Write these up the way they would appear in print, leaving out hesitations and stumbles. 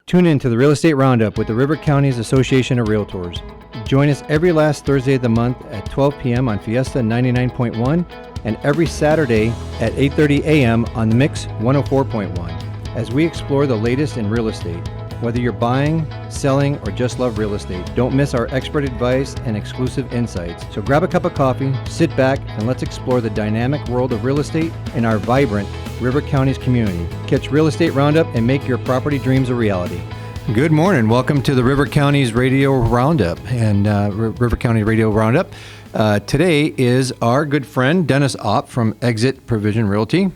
Tune in to the Real Estate Roundup with the River Counties Association of Realtors. Join us every last Thursday of the month at 12 p.m. on Fiesta 99.1 and every Saturday at 8:30 a.m. on Mix 104.1 as we explore the latest in real estate. Whether you're buying, selling, or just love real estate, don't miss our expert advice and exclusive insights. So grab a cup of coffee, sit back, and let's explore the dynamic world of real estate in our vibrant River Counties community. Catch Real Estate Roundup and make your property dreams a reality. Good morning. Welcome to the River Counties Radio Roundup and River County Radio Roundup. Today is our good friend Dennis Opp from Exit Provision Realty.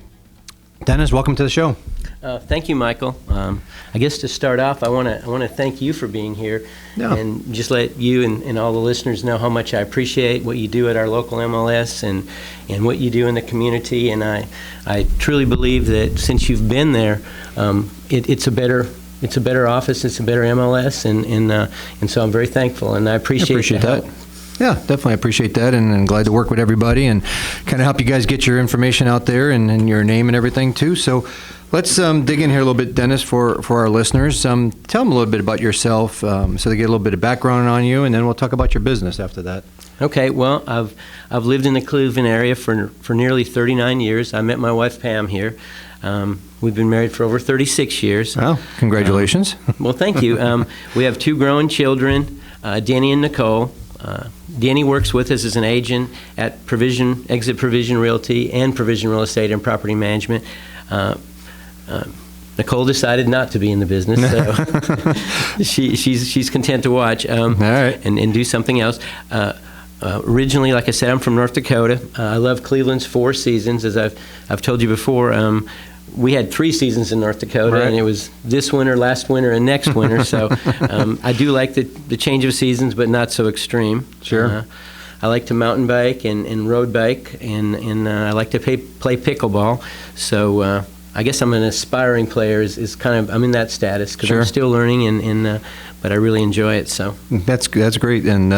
Dennis, welcome to the show. Thank you, Michael. I guess to start off, I want to thank you for being here, and just let you and all the listeners know how much I appreciate what you do at our local MLS and what you do in the community. And I truly believe that since you've been there, it's a better office, it's a better MLS, and so I'm very thankful, and I appreciate that. Yeah, definitely appreciate that, and glad to work with everybody and kind of help you guys get your information out there and your name and everything too. So let's dig in here a little bit, Dennis, for our listeners. Tell them a little bit about yourself so they get a little bit of background on you, and then we'll talk about your business after that. Okay, well, I've lived in the Cleveland area for nearly 39 years. I met my wife, Pam, here. We've been married for over 36 years. Well, congratulations. Well, thank you. We have two growing children, Danny and Nicole. Danny works with us as an agent at Exit Provision Realty and Provision Real Estate and Property Management. Nicole decided not to be in the business, so she's content to watch All right. and do something else. Originally, like I said, I'm from North Dakota. I love Cleveland's four seasons. As I've told you before, we had 3 seasons in North Dakota, right. And it was this winter, last winter, and next winter. So I do like the change of seasons, but not so extreme. Sure. I like to mountain bike and road bike, and I like to play pickleball. So I guess I'm an aspiring player. Is kind of I'm in that status because Sure. I'm still learning, but I really enjoy it. So that's great, and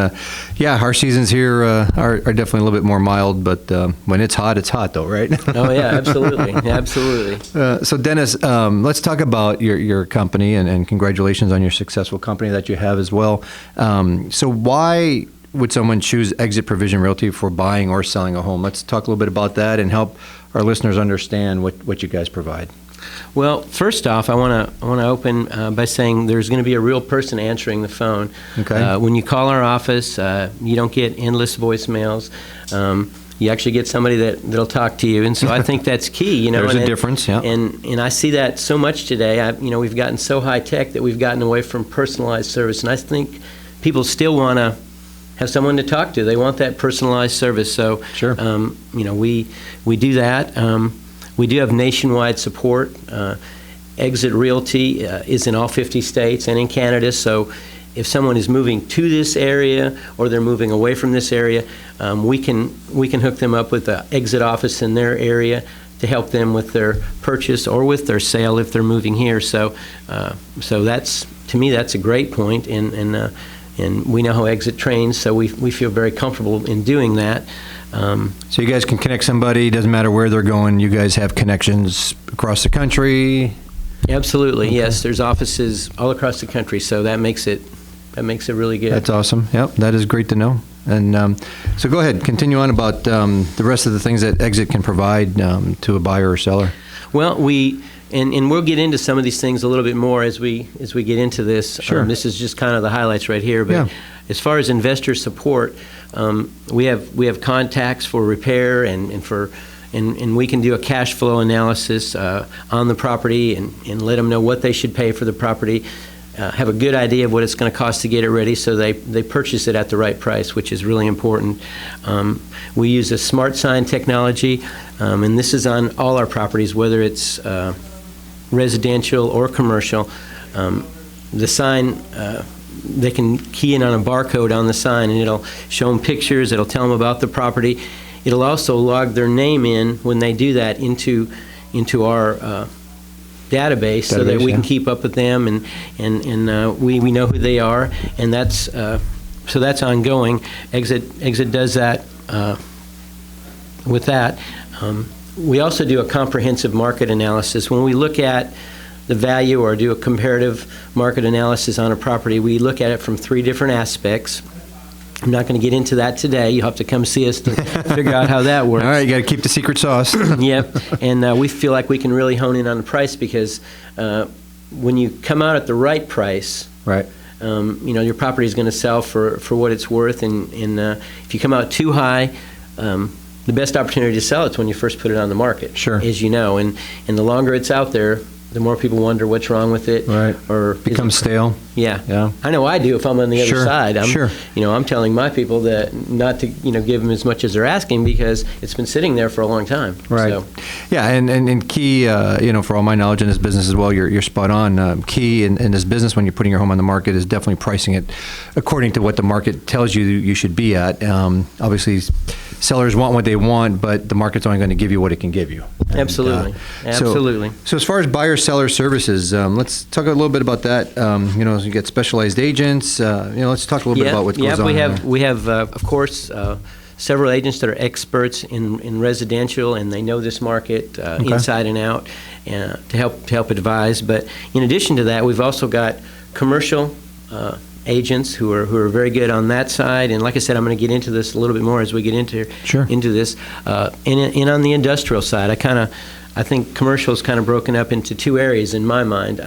yeah, our seasons here are definitely a little bit more mild, but when it's hot though, right? Oh yeah, absolutely, absolutely. So Dennis, let's talk about your company, and congratulations on your successful company that you have as well. So why would someone choose Exit Provision Realty for buying or selling a home? Let's talk a little bit about that and help our listeners understand what you guys provide. Well, first off, I want to open by saying there's going to be a real person answering the phone. Okay. When you call our office, you don't get endless voicemails. You actually get somebody that'll talk to you, and so I think that's key. You know, there's a difference, yeah. And I see that so much today. We've gotten so high tech that we've gotten away from personalized service, and I think people still want to have someone to talk to. They want that personalized service. So, sure. We do that. We do have nationwide support. Exit Realty is in all 50 states and in Canada. So, if someone is moving to this area or they're moving away from this area, we can hook them up with an Exit office in their area to help them with their purchase or with their sale if they're moving here. So that's, to me, that's a great point. And we know how Exit trains, so we feel very comfortable in doing that. So you guys can connect somebody, doesn't matter where they're going, you guys have connections across the country? Absolutely, okay. Yes. There's offices all across the country, so that makes it really good. That's awesome. Yep, that is great to know. And so go ahead, continue on about the rest of the things that Exit can provide to a buyer or seller. Well, And we'll get into some of these things a little bit more as we get into this. Sure. This is just kind of the highlights right here. But yeah. As far as investor support, we have contacts for repair and we can do a cash flow analysis on the property and let them know what they should pay for the property. Have a good idea of what it's going to cost to get it ready, so they purchase it at the right price, which is really important. We use a smart sign technology, and this is on all our properties, whether it's residential or commercial. The sign, they can key in on a barcode on the sign, and it'll show them pictures, it'll tell them about the property. It'll also log their name in when they do that into our database so that we can keep up with them, and we know who they are, and that's ongoing. Exit does that with that. We also do a comprehensive market analysis. When we look at the value or do a comparative market analysis on a property, we look at it from 3 different aspects. I'm not going to get into that today. You'll have to come see us to figure out how that works. All right, you got to keep the secret sauce. Yep, and we feel like we can really hone in on the price because when you come out at the right price, Right. Your property is going to sell for what it's worth, and if you come out too high, the best opportunity to sell it's when you first put it on the market. Sure. As you know, and the longer it's out there, the more people wonder what's wrong with it. Right. Or Becomes stale. Yeah. Yeah. I know I do if I'm on the other Sure. side. Sure. I'm telling my people that not to, give them as much as they're asking because it's been sitting there for a long time. Right. So, Yeah, and key, for all my knowledge in this business as well, you're spot on. Key in this business when you're putting your home on the market is definitely pricing it according to what the market tells you you should be at. Obviously, sellers want what they want, but the market's only going to give you what it can give you. And, absolutely. Absolutely. So as far as buyer-seller services, let's talk a little bit about that. You get specialized agents. Let's talk a little bit about what goes on. We have, of course, several agents that are experts in residential, and they know this market inside and out, to help advise. But in addition to that, we've also got commercial agents who are very good on that side. And like I said, I'm going to get into this a little bit more as we get into this. And on the industrial side, I think commercial is kind of broken up into 2 areas in my mind.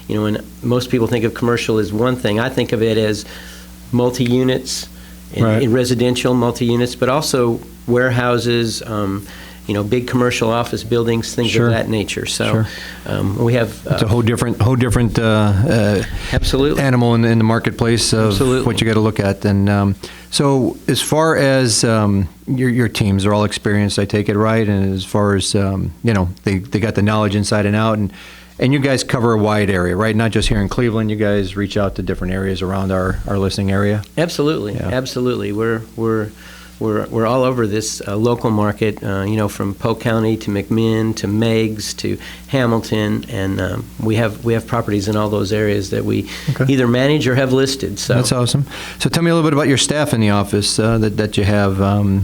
When most people think of commercial as one thing, I think of it as multi-units, in residential multi-units, but also warehouses, big commercial office buildings, things of that nature. So we have it's a whole different absolutely animal in the marketplace of what you got to look at. And so as far as your teams are all experienced, I take it, right? And as far as they got the knowledge inside and out, and you guys cover a wide area, right? Not just here in Cleveland. You guys reach out to different areas around our listening area. Absolutely, absolutely. We're all over this local market, from Polk County to McMinn to Meigs to Hamilton, and we have properties in all those areas that we either manage or have listed. So that's awesome. So tell me a little bit about your staff in the office that you have.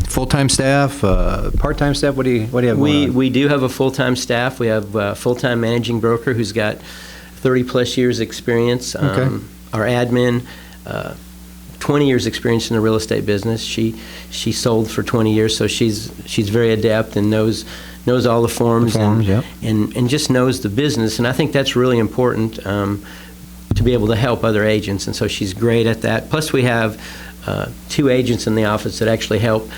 Full-time staff, part-time staff. What do you have? We do have a full-time staff. We have a full-time managing broker who's got 30-plus years experience. Our admin. 20 years experience in the real estate business. She sold for 20 years, so she's very adept and knows all the forms, and just knows the business. And I think that's really important to be able to help other agents. And so she's great at that. Plus, we have 2 agents in the office that actually help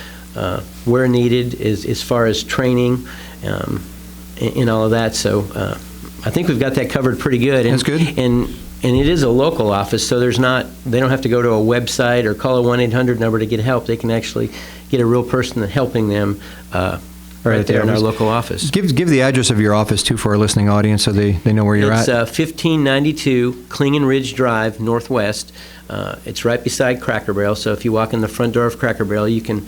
where needed as far as training in all of that. So I think we've got that covered pretty good. That's good. And it is a local office, so they don't have to go to a website or call a 1-800 number to get help. They can actually get a real person helping them right there in our local office. Give the address of your office, too, for our listening audience so they know where you're at. It's 1592 Klingen Ridge Drive, Northwest. It's right beside Cracker Barrel, so if you walk in the front door of Cracker Barrel, you can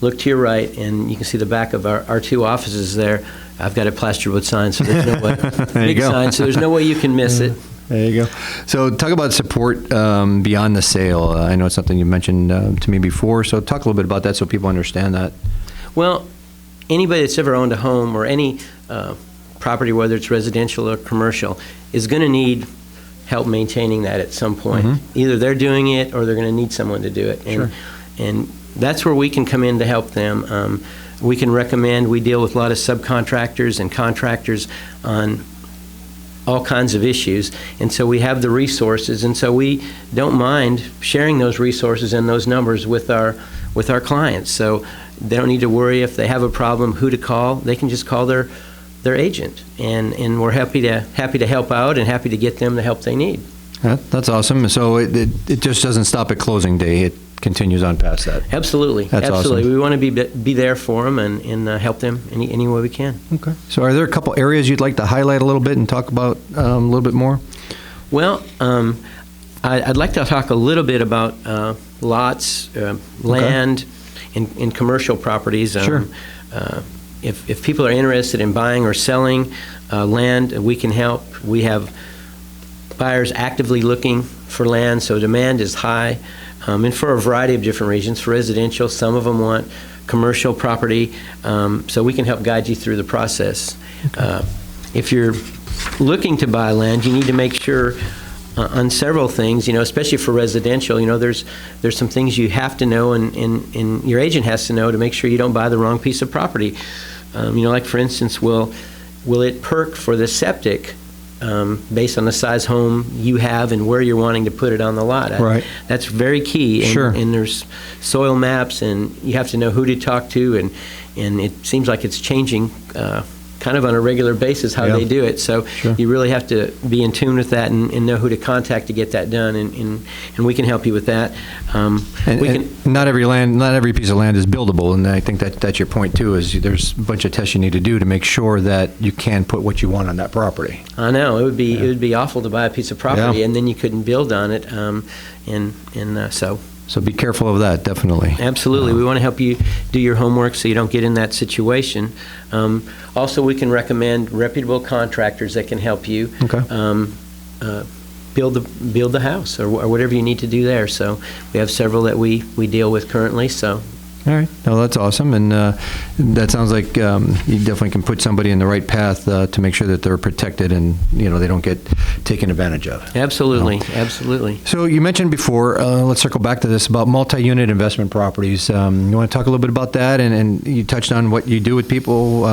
look to your right, and you can see the back of our 2 offices there. I've got a plastered wood sign, so there's no way. Big sign, so there's no way you can miss it. There you go. So talk about support beyond the sale. I know it's something you mentioned to me before, so talk a little bit about that so people understand that. Well, anybody that's ever owned a home or any property, whether it's residential or commercial, is going to need help maintaining that at some point. Either they're doing it or they're going to need someone to do it. And that's where we can come in to help them. We can recommend. We deal with a lot of subcontractors and contractors on all kinds of issues, and so we have the resources, and so we don't mind sharing those resources and those numbers with our clients. So they don't need to worry if they have a problem who to call. They can just call their agent, and we're happy to help out and happy to get them the help they need. That's awesome. So it just doesn't stop at closing day. It continues on past that. Absolutely. That's absolutely. Awesome. We want to be there for them and help them any way we can. Okay. So are there a couple areas you'd like to highlight a little bit and talk about a little bit more? Well, I'd like to talk a little bit about lots, land, and commercial properties. Sure. If people are interested in buying or selling land, we can help. We have buyers actively looking for land, so demand is high. And for a variety of different reasons. For residential, some of them want commercial property, so we can help guide you through the process. If you're looking to buy land, you need to make sure on several things, especially for residential, there's some things you have to know and your agent has to know to make sure you don't buy the wrong piece of property. Like for instance, will it perk for the septic based on the size home you have and where you're wanting to put it on the lot? Right. That's very key. Sure. And there's soil maps, and you have to know who to talk to, and it seems like it's changing kind of on a regular basis how they do it. So Sure. you really have to be in tune with that and know who to contact to get that done, and we can help you with that. And not every piece of land is buildable, and I think that's your point too. Is there's a bunch of tests you need to do to make sure that you can put what you want on that property. I know it would be awful to buy a piece of property and then you couldn't build on it, So be careful of that, definitely. Absolutely. We want to help you do your homework so you don't get in that situation. Also, we can recommend reputable contractors that can help you build the house or whatever you need to do there. So we have several that we deal with currently. So. All right. No, that's awesome. And that sounds like you definitely can put somebody in the right path to make sure that they're protected and, they don't get taken advantage of. Absolutely. Absolutely. So you mentioned before, let's circle back to this, about multi-unit investment properties. You want to talk a little bit about that? And you touched on what you do with people,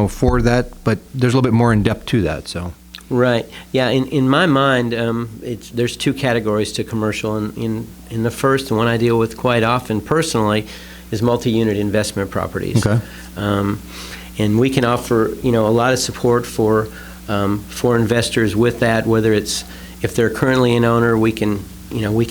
for that, but there's a little bit more in depth to that, so. Right. Yeah. In my mind, there's two categories to commercial. In the first, the one I deal with quite often personally, is multi-unit investment properties. Okay. And we can offer, a lot of support for investors with that, whether it's if they're currently an owner, we can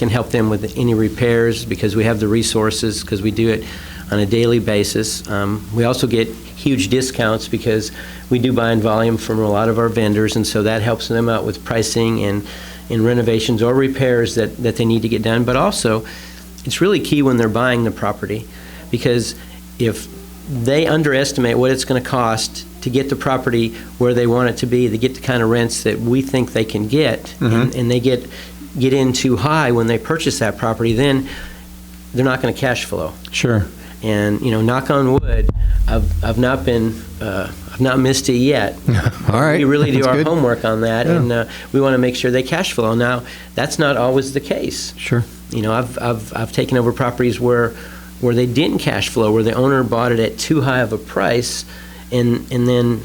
help them with any repairs because we have the resources, because we do it on a daily basis. We also get huge discounts because we do buy in volume from a lot of our vendors, and so that helps them out with pricing and in renovations or repairs that they need to get done. But also, it's really key when they're buying the property, because if they underestimate what it's going to cost to get the property where they want it to be, they get the kind of rents that we think they can get, and they get in too high when they purchase that property, then they're not going to cash flow. Sure. And knock on wood, I've not missed it yet. All right. We really do That's our good. homework on that, and we want to make sure they cash flow. Now, that's not always the case. Sure. I've taken over properties where they didn't cash flow, where the owner bought it at too high of a price, and then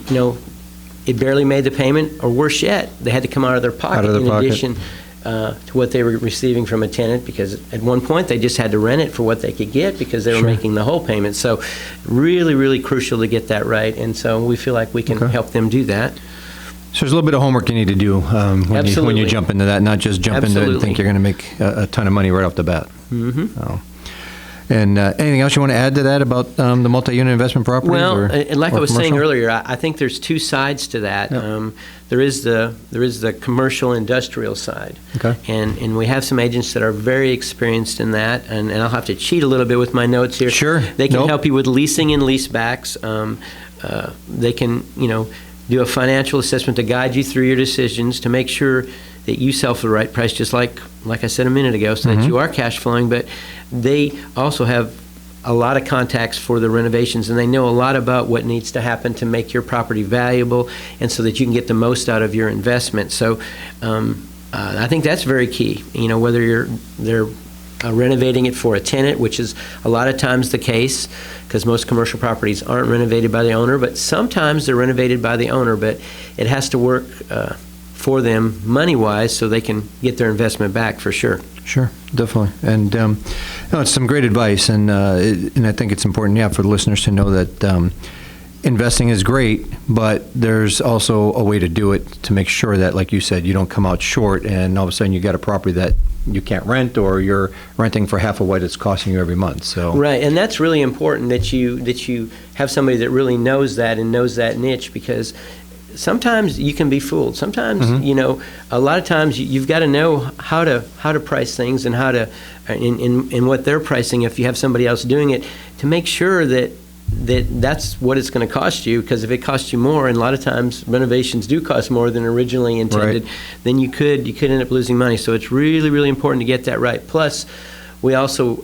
it barely made the payment, or worse yet, they had to come out of their pocket addition to what they were receiving from a tenant, because at one point they just had to rent it for what they could get because they were making the whole payment. So really, really crucial to get that right, and so we feel like we can help them do that. So there's a little bit of homework you need to do when you jump into that, not just jump into it and think you're going to make a ton of money right off the bat. Mm-hmm. And anything else you want to add to that about the multi-unit investment properties? Well, like I was saying commercial? earlier, I think there's two sides to that. Yep. There is the commercial industrial side, Okay. and we have some agents that are very experienced in that. And I'll have to cheat a little bit with my notes here. Sure. They can help you with leasing and leasebacks. They can do a financial assessment to guide you through your decisions to make sure that you sell for the right price, just like I said a minute ago, so that you are cash flowing. But they also have a lot of contacts for the renovations, and they know a lot about what needs to happen to make your property valuable, and so that you can get the most out of your investment. So I think that's very key. Whether they're renovating it for a tenant, which is a lot of times the case, because most commercial properties aren't renovated by the owner, but sometimes they're renovated by the owner, but it has to work for them money-wise so they can get their investment back for sure. Sure, definitely. And it's some great advice, and I think it's important, for the listeners to know that investing is great, but there's also a way to do it to make sure that, like you said, you don't come out short and all of a sudden you got a property that you can't rent, or you're renting for half of what it's costing you every month. So right, and that's really important that you have somebody that really knows that and knows that niche, because sometimes you can be fooled. Sometimes, a lot of times you've got to know how to price things and how to, in what they're pricing, if you have somebody else doing it, to make sure that's what it's going to cost you. Because if it costs you more, and a lot of times renovations do cost more than originally intended, right, then you could end up losing money. So it's really, really important to get that right. Plus, we also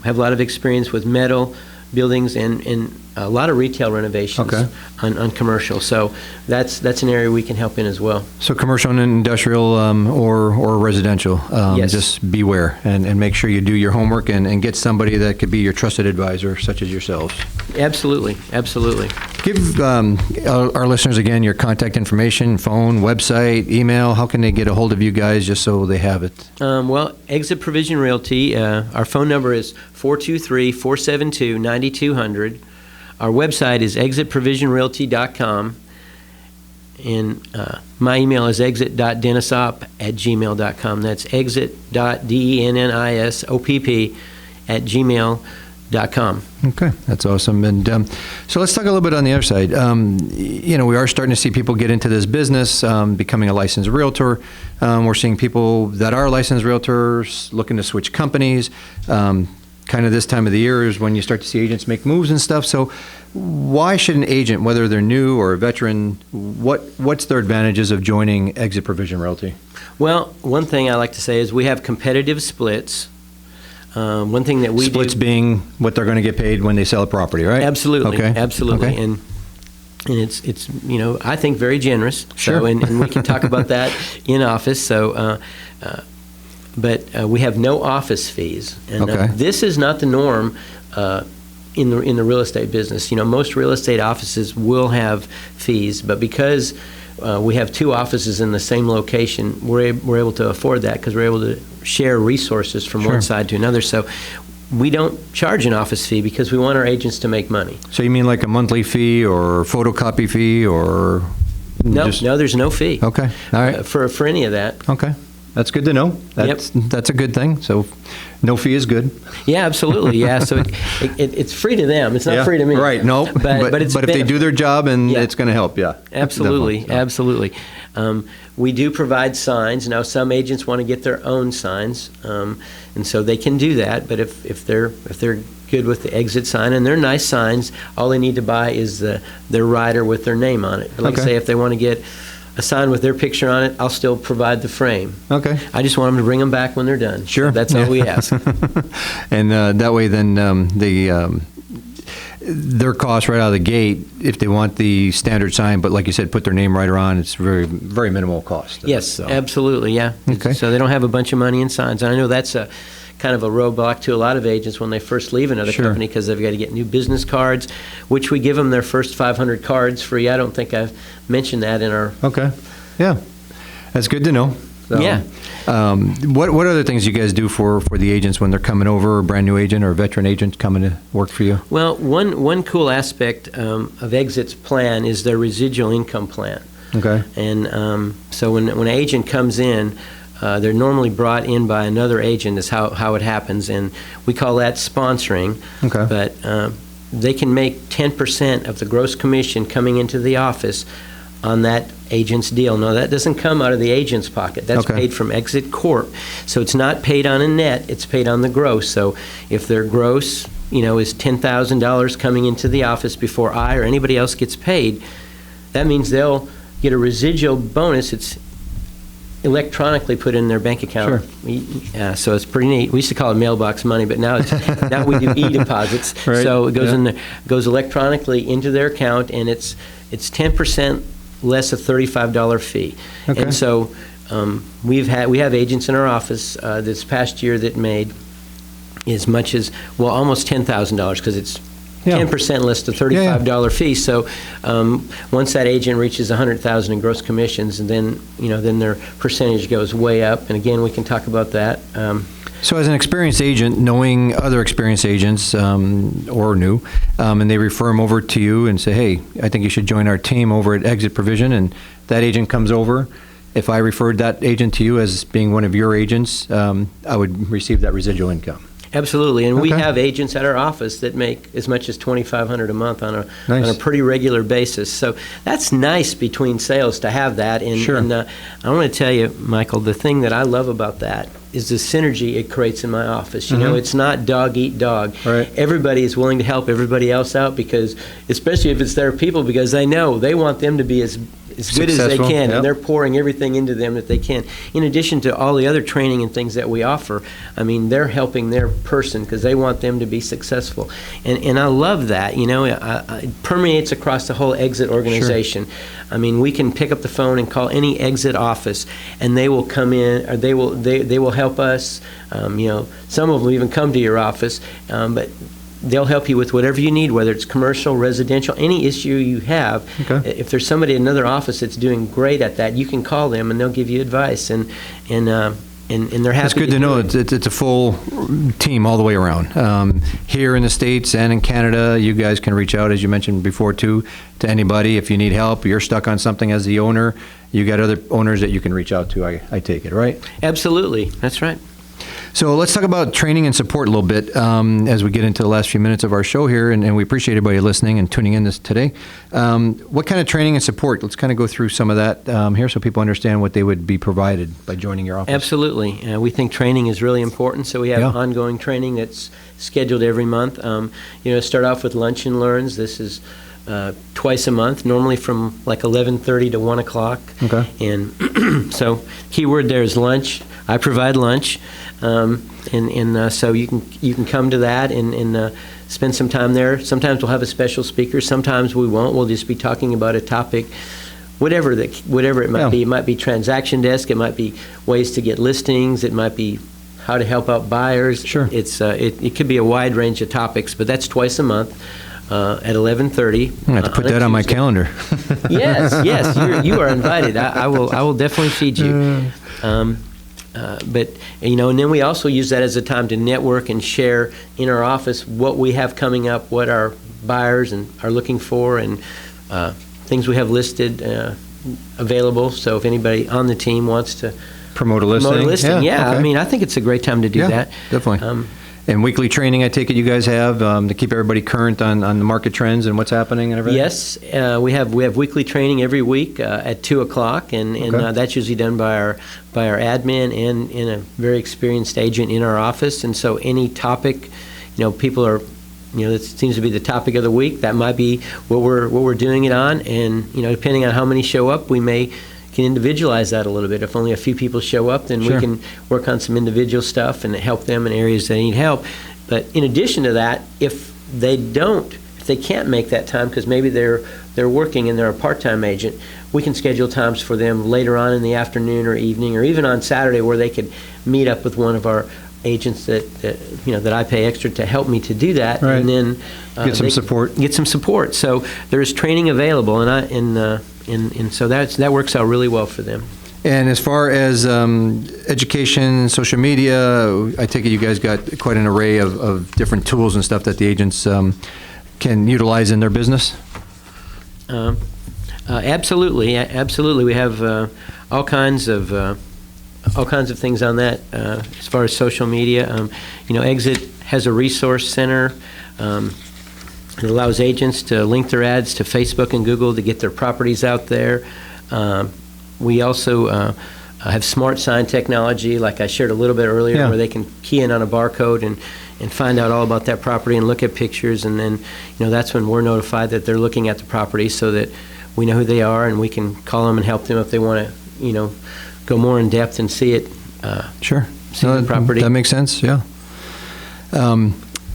have a lot of experience with metal buildings and a lot of retail renovations Okay. on commercial. So that's an area we can help in as well. So commercial and industrial or residential, Yes. just beware and make sure you do your homework and get somebody that could be your trusted advisor, such as yourselves. Absolutely, absolutely. Give our listeners again your contact information, phone, website, email. How can they get a hold of you guys just so they have it? Well, Exit Provision Realty, our phone number is 423-472-9200. Our website is exitprovisionrealty.com. And my email is exit.denisop@gmail.com. That's exit.denisop@gmail.com. Okay, that's awesome. And so let's talk a little bit on the other side. We are starting to see people get into this business, becoming a licensed realtor. We're seeing people that are licensed realtors looking to switch companies. Kind of this time of the year is when you start to see agents make moves and stuff. So why should an agent, whether they're new or a veteran, what's their advantages of joining Exit Provision Realty? Well, one thing I like to say is we have competitive splits. One thing that we Splits do, being what they're going to get paid when they sell a property, right? Absolutely, Okay. absolutely. Okay. And it's I think very generous. Sure. So, and we can talk about that in office. So, but we have no office fees, and Okay. this is not the norm in the real estate business. Most real estate offices will have fees, but because we have two offices in the same location, we're able to afford that because we're able to share resources from Sure. one side to another. So we don't charge an office fee because we want our agents to make money. So you mean like a monthly fee or photocopy fee or? No, just- there's no fee Okay, all right. for any of that. Okay, that's good to know. That's a good thing. So no fee is good. Yeah, absolutely. Yeah, so it's free to them. It's not Yeah, free to me. Right, no. But it's if they do their job and Yeah. it's going to help, yeah. Absolutely, Definitely. absolutely. We do provide signs. Now, some agents want to get their own signs, and so they can do that. But if they're good with the exit sign, and they're nice signs, all they need to buy is their rider with their name on it. But like I Okay. say, if they want to get a sign with their picture on it, I'll still provide the frame. Okay. I just want them to bring them back when they're done. Sure. That's all we ask. And that way then their cost right out of the gate, if they want the standard sign, but like you said, put their name right on, it's very, very minimal cost. Yes, So- absolutely, yeah. Okay. So they don't have a bunch of money in signs. And I know that's a kind of a roadblock to a lot of agents when they first leave another Sure. company because they've got to get new business cards, which we give them their first 500 cards free. I don't think I've mentioned that in our... Okay, yeah, that's good to know. So, Yeah. What other things you guys do for the agents when they're coming over, a brand new agent or a veteran agent coming to work for you? Well, one cool aspect of Exit's plan is their residual income plan. Okay. And so when an agent comes in, they're normally brought in by another agent is how it happens, and we call that sponsoring. Okay. But they can make 10% of the gross commission coming into the office on that agent's deal. No, that doesn't come out of the agent's pocket. That's Okay. paid from Exit Corp. So it's not paid on a net, it's paid on the gross. So if their gross, is $10,000 coming into the office before I or anybody else gets paid, that means they'll get a residual bonus. It's electronically put in their bank account. Sure. So it's pretty neat. We used to call it mailbox money, but now now we do e-deposits. Right. So it goes Yeah. goes electronically into their account, and it's 10% less a $35 fee. Okay. And so we have agents in our office this past year that made as much as almost $10,000 because it's Yeah. 10% less the $35 fee. So once that agent reaches $100,000 in gross commissions, and then their percentage goes way up. And again, we can talk about that. So as an experienced agent, knowing other experienced agents or new, and they refer them over to you and say, hey, I think you should join our team over at Exit Provision, and that agent comes over. If I referred that agent to you as being one of your agents, I would receive that residual income. Absolutely, and we Okay. have agents at our office that make as much as $2,500 a month on a Nice. pretty regular basis. So that's nice between sales to have that. And, Sure. and I want to tell you, Michael, the thing that I love about that is the synergy it creates in my office. You know, it's not dog eat dog. Right. Everybody is willing to help everybody else out because, especially if it's their people, because they know they want them to be as as good as they Successful, can, yep. and they're pouring everything into them that they can. In addition to all the other training and things that we offer, I mean, they're helping their person because they want them to be successful. And I love that, it permeates across the whole exit organization. Sure. I mean, we can pick up the phone and call any exit office, and they will come in, or they will help us. Some of them even come to your office, but they'll help you with whatever you need, whether it's commercial, residential, any issue you have. Okay. If there's somebody in another office that's doing great at that, you can call them and they'll give you advice, and they're happy. It's good to know it's a full team all the way around. Here in the States and in Canada, you guys can reach out, as you mentioned before, to anybody. If you need help, you're stuck on something as the owner, you got other owners that you can reach out to, I take it, right? Absolutely. That's right. So let's talk about training and support a little bit as we get into the last few minutes of our show here, and we appreciate everybody listening and tuning in this today. What kind of training and support? Let's kind of go through some of that here so people understand what they would be provided by joining your office. Absolutely. We think training is really important, so we have ongoing training that's scheduled every month. Start off with Lunch and Learns. This is twice a month, normally from like 11:30 to 1 o'clock. Okay. And so key word there is lunch. I provide lunch, so you can come to that and spend some time there. Sometimes we'll have a special speaker. Sometimes we won't. We'll just be talking about a topic, whatever it might be. It might be transaction desk. It might be ways to get listings. It might be how to help out buyers. Sure. It could be a wide range of topics, but that's twice a month. At 11:30. I have to put that on my calendar. Yes, you are invited. I will definitely feed you. But and then we also use that as a time to network and share in our office what we have coming up, what our buyers are looking for, and things we have listed available. So if anybody on the team wants to promote a listing, okay. I mean, I think it's a great time to do that. Definitely. And weekly training, I take it you guys have to keep everybody current on the market trends and what's happening and everything? Yes, we have weekly training every week at 2 o'clock, and that's usually done by our admin and a very experienced agent in our office. And so any topic, people are, that seems to be the topic of the week. That might be what we're doing it on, and depending on how many show up, we can individualize that a little bit. If only a few people show up, then we can work on some individual stuff and help them in areas they need help. But in addition to that, if they can't make that time because maybe they're working and they're a part-time agent, we can schedule times for them later on in the afternoon or evening, or even on Saturday, where they could meet up with one of our agents that I pay extra to help me to do that, right. And then get some support. So there's training available, and so that works out really well for them. And as far as education, social media, I take it you guys got quite an array of different tools and stuff that the agents can utilize in their business? Absolutely. We have all kinds of things on that as far as social media. Exit has a resource center. It allows agents to link their ads to Facebook and Google to get their properties out there. We also have smart sign technology, like I shared a little bit earlier, where they can key in on a barcode and find out all about that property and look at pictures, and then that's when we're notified that they're looking at the property, so that we know who they are and we can call them and help them if they want to go more in depth and see it. Sure. See the property. That makes sense. Yeah.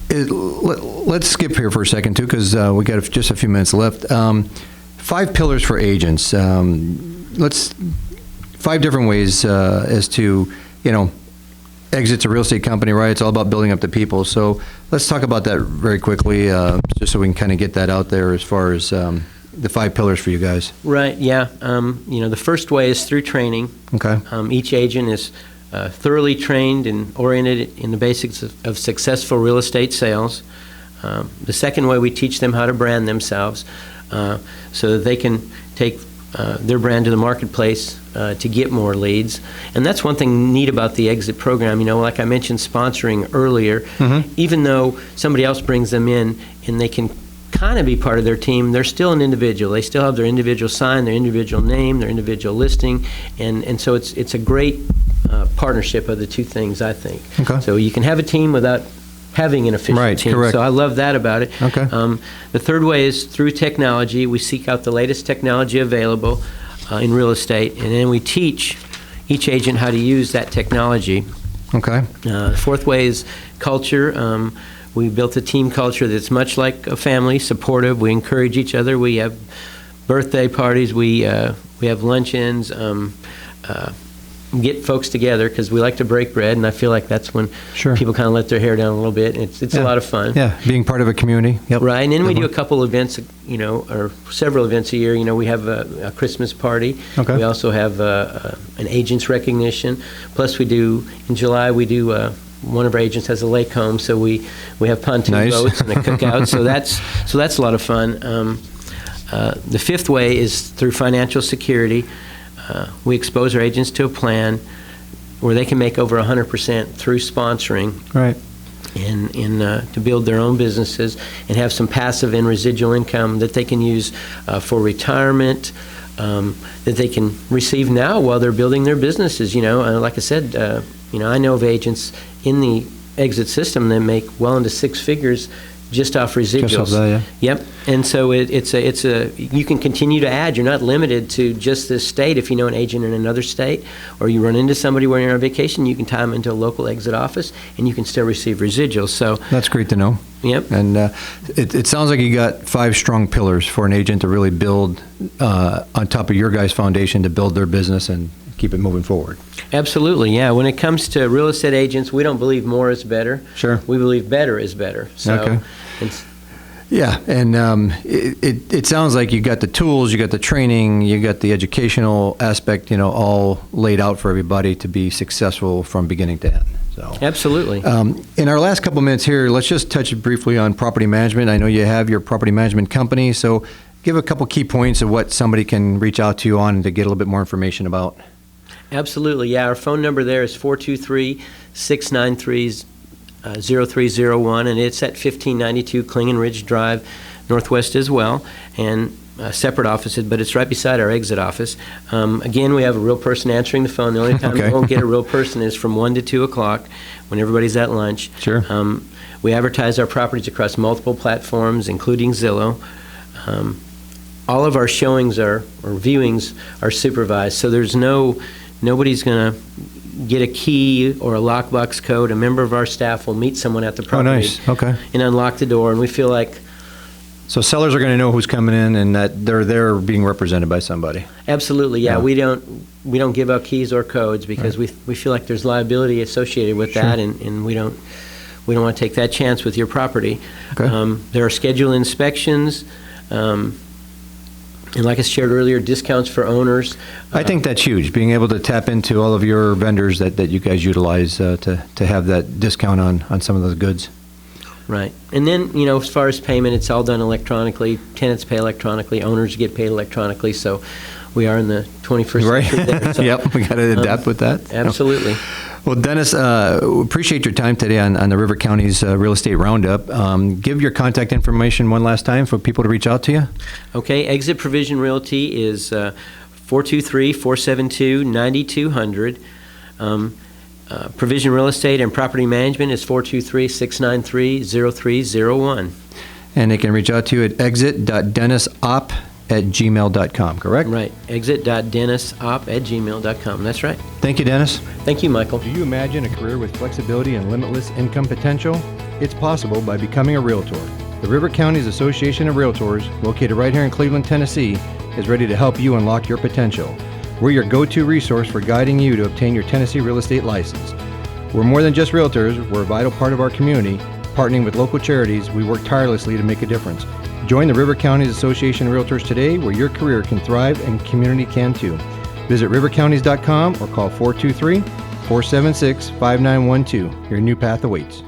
Let's skip here for a second too, because we got just a few minutes left. 5 pillars for agents. 5 different ways as to exit's a real estate company, right? It's all about building up the people. So let's talk about that very quickly, just so we can kind of get that out there as far as the 5 pillars for you guys. Right. Yeah. The first way is through training. Okay. Each agent is thoroughly trained and oriented in the basics of successful real estate sales. The second way, we teach them how to brand themselves so that they can take their brand to the marketplace to get more leads. And that's one thing neat about the exit program. Like I mentioned sponsoring earlier, even though somebody else brings them in and they can kind of be part of their team, they're still an individual. They still have their individual sign, their individual name, their individual listing, and so it's a great partnership of the two things, I think. Okay. So you can have a team without having an official team. Correct. So I love that about it. Okay. The third way is through technology. We seek out the latest technology available. in real estate, and then we teach each agent how to use that technology. Okay. The fourth way is culture. We built a team culture that's much like a family, supportive. We encourage each other. We have birthday parties. We have luncheons. Get folks together because we like to break bread, and I feel like that's when people kind of let their hair down a little bit. It's a lot of fun. Yeah, being part of a community. Yep. Right, and then we do a couple events, or several events a year. We have a Christmas party. Okay. We also have an agent's recognition. Plus, we do in July. We do one of our agents has a lake home, so we have pontoon boats and a cookout. so that's a lot of fun. The fifth way is through financial security. We expose our agents to a plan where they can make over 100% through sponsoring, right, and to build their own businesses and have some passive and residual income that they can use for retirement, that they can receive now while they're building their businesses. Like I said, I know of agents in the exit system that make well into six figures just off residuals. Just off that, yeah. Yep. And so it's a you can continue to add. You're not limited to just this state. If you know an agent in another state, or you run into somebody when you're on vacation, you can tie them into a local exit office, and you can still receive residuals. So that's great to know. Yep. And it sounds like you got 5 strong pillars for an agent to really build on top of your guys' foundation to build their business and keep it moving forward. Absolutely, yeah. When it comes to real estate agents, we don't believe more is better. Sure. We believe better is better. So okay. Yeah, and it sounds like you got the tools, you got the training, you got the educational aspect, all laid out for everybody to be successful from beginning to end. So absolutely. In our last couple minutes here, let's just touch briefly on property management. I know you have your property management company, so give a couple key points of what somebody can reach out to you on to get a little bit more information about. Absolutely, yeah. Our phone number there is 423-693-0301, and it's at 1592 Klingon Ridge Drive, Northwest as well, and separate offices, but it's right beside our exit office. Again, we have a real person answering the phone. The only time we won't get a real person is from 1 to 2 o'clock when everybody's at lunch. Sure. We advertise our properties across multiple platforms, including Zillow. All of our showings or viewings are supervised, so there's nobody's going to get a key or a lockbox code. A member of our staff will meet someone at the property. Oh, nice. Okay. And unlock the door, and we feel like... So sellers are going to know who's coming in and that they're being represented by somebody. Absolutely, yeah. We don't give out keys or codes because we feel like there's liability associated with that, and we don't want to take that chance with your property. Okay. There are scheduled inspections. And like I shared earlier, discounts for owners. I think that's huge, being able to tap into all of your vendors that you guys utilize to have that discount on some of those goods. Right. And then, as far as payment, it's all done electronically. Tenants pay electronically. Owners get paid electronically. So we are in the 21st century there. So, yep, we got to adapt with that. Absolutely. Well, Dennis, appreciate your time today on the River County's Real Estate Roundup. Give your contact information one last time for people to reach out to you. Okay. Exit Provision Realty is 423-472-9200. Provision Real Estate and Property Management is 423-693-0301. And they can reach out to you at exit.dennisop@gmail.com, correct? Right. Exit.dennisop@gmail.com. That's right. Thank you, Dennis. Thank you, Michael. Do you imagine a career with flexibility and limitless income potential? It's possible by becoming a Realtor. The River County's Association of Realtors, located right here in Cleveland, Tennessee, is ready to help you unlock your potential. We're your go-to resource for guiding you to obtain your Tennessee real estate license. We're more than just realtors. We're a vital part of our community. Partnering with local charities, we work tirelessly to make a difference. Join the River Counties Association of Realtors today, where your career can thrive and community can too. Visit rivercounties.com or call 423-476-5912. Your new path awaits.